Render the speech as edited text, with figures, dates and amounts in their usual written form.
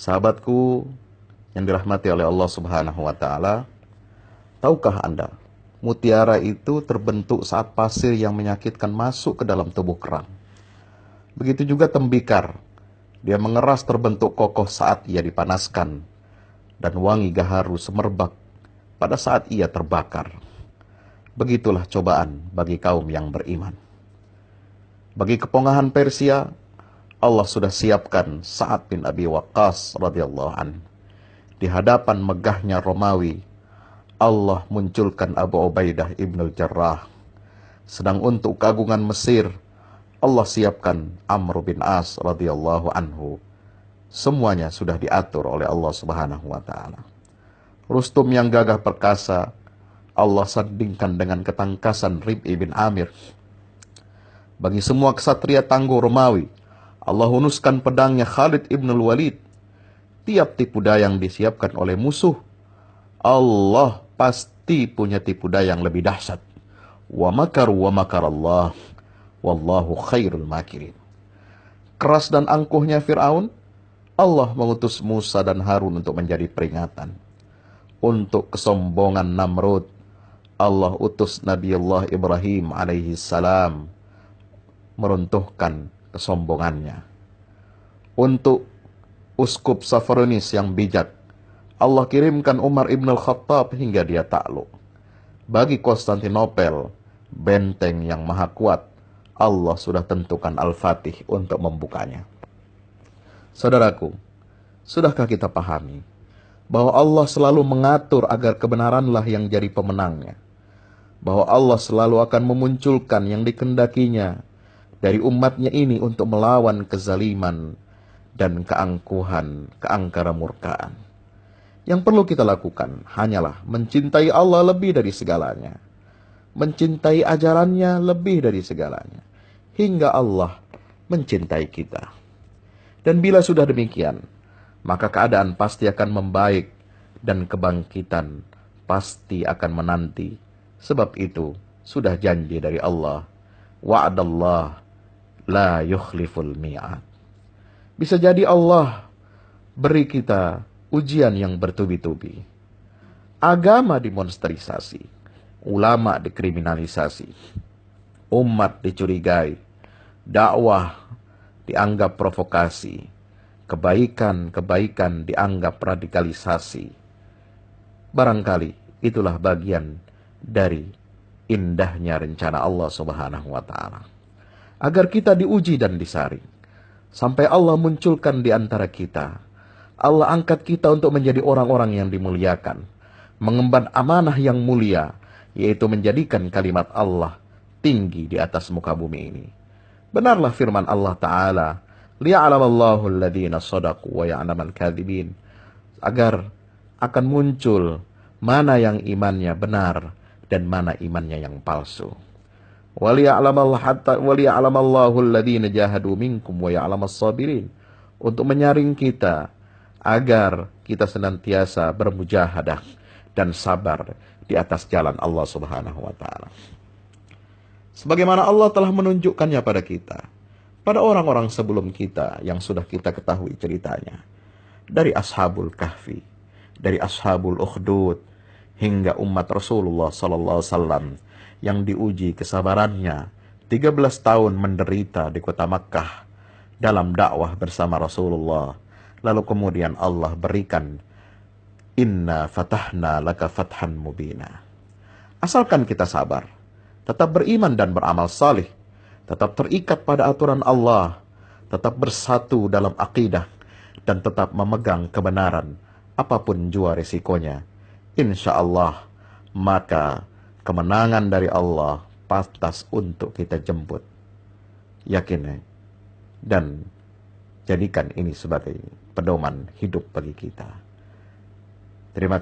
Sahabatku yang dirahmati oleh Allah Subhanahu wa taala, tahukah Anda, mutiara itu terbentuk saat pasir yang menyakitkan masuk ke dalam tubuh kerang. Begitu juga tembikar, dia mengeras terbentuk kokoh saat ia dipanaskan, dan wangi gaharu semerbak pada saat ia terbakar. Begitulah cobaan bagi kaum yang beriman. Bagi kepongahan Persia, Allah sudah siapkan Sa'ad bin Abi Waqqas radhiyallahu an. Di hadapan megahnya Romawi, Allah munculkan Abu Ubaidah ibnul Jarrah. Sedang untuk keagungan Mesir, Allah siapkan Amr bin As radhiyallahu anhu. Semuanya sudah diatur oleh Allah Subhanahu wa taala. Rustum yang gagah perkasa, Allah sandingkan dengan ketangkasan Rib'i bin Amir. Bagi semua ksatria tangguh Romawi, Allah hunuskan pedangnya Khalid ibnul Walid. Tiap tipu daya yang disiapkan oleh musuh, Allah pasti punya tipu daya yang lebih dahsyat. Wa makaru wa makarallah, wallahu khairul makirin. Keras dan angkuhnya Fir'aun, Allah mengutus Musa dan Harun untuk menjadi peringatan. Untuk kesombongan Namrud, Allah utus Nabiullah Ibrahim alaihi salam meruntuhkan kesombongannya. Untuk Uskup Safaronis yang bijak, Allah kirimkan Umar ibn al-Khattab hingga dia takluk. Bagi Konstantinopel, benteng yang maha kuat, Allah sudah tentukan Al-Fatih untuk membukanya. Saudaraku, sudahkah kita pahami bahwa Allah selalu mengatur agar kebenaranlah yang jadi pemenangnya? Bahwa Allah selalu akan memunculkan yang dikendakinya dari umatnya ini untuk melawan kezaliman dan keangkuhan, keangkara murkaan. Yang perlu kita lakukan hanyalah mencintai Allah lebih dari segalanya. Mencintai ajarannya lebih dari segalanya. Hingga Allah mencintai kita. Dan bila sudah demikian, maka keadaan pasti akan membaik dan kebangkitan pasti akan menanti. Sebab itu sudah janji dari Allah. Wa'adallah la yukhliful mi'ad. Bisa jadi Allah beri kita ujian yang bertubi-tubi. Agama dimonsterisasi, ulama dikriminalisasi, umat dicurigai, dakwah dianggap provokasi, kebaikan dianggap radikalisasi. Barangkali itulah bagian dari indahnya rencana Allah Subhanahu wa taala. Agar kita diuji dan disaring. Sampai Allah munculkan di antara kita. Allah angkat kita untuk menjadi orang-orang yang dimuliakan. Mengemban amanah yang mulia. Yaitu menjadikan kalimat Allah tinggi di atas muka bumi ini. Benarlah firman Allah Ta'ala. Liya'lamallahu alladhina sadaku wa ya'lamal kadhibin. Agar akan muncul mana yang imannya benar dan mana imannya yang palsu. Waliya'lamallahu alladhina jahadu minkum wa ya'lamas sabirin. Untuk menyaring kita agar kita senantiasa bermujahadah dan sabar di atas jalan Allah Subhanahu wa taala. Sebagaimana Allah telah menunjukkannya pada kita, pada orang-orang sebelum kita yang sudah kita ketahui ceritanya. Dari Ashabul Kahfi, dari Ashabul Ukhdud, hingga umat Rasulullah sallallahu alaihi wasallam yang diuji kesabarannya 13 tahun menderita di kota Makkah dalam dakwah bersama Rasulullah. Lalu kemudian Allah berikan inna fatahna laka fathan mubina. Asalkan kita sabar, tetap beriman dan beramal salih, tetap terikat pada aturan Allah, tetap bersatu dalam akidah, dan tetap memegang kebenaran apapun jua resikonya. Insya Allah, maka kemenangan dari Allah pantas untuk kita jemput. Yakin dan jadikan ini sebagai pedoman hidup bagi kita. Terima kasih.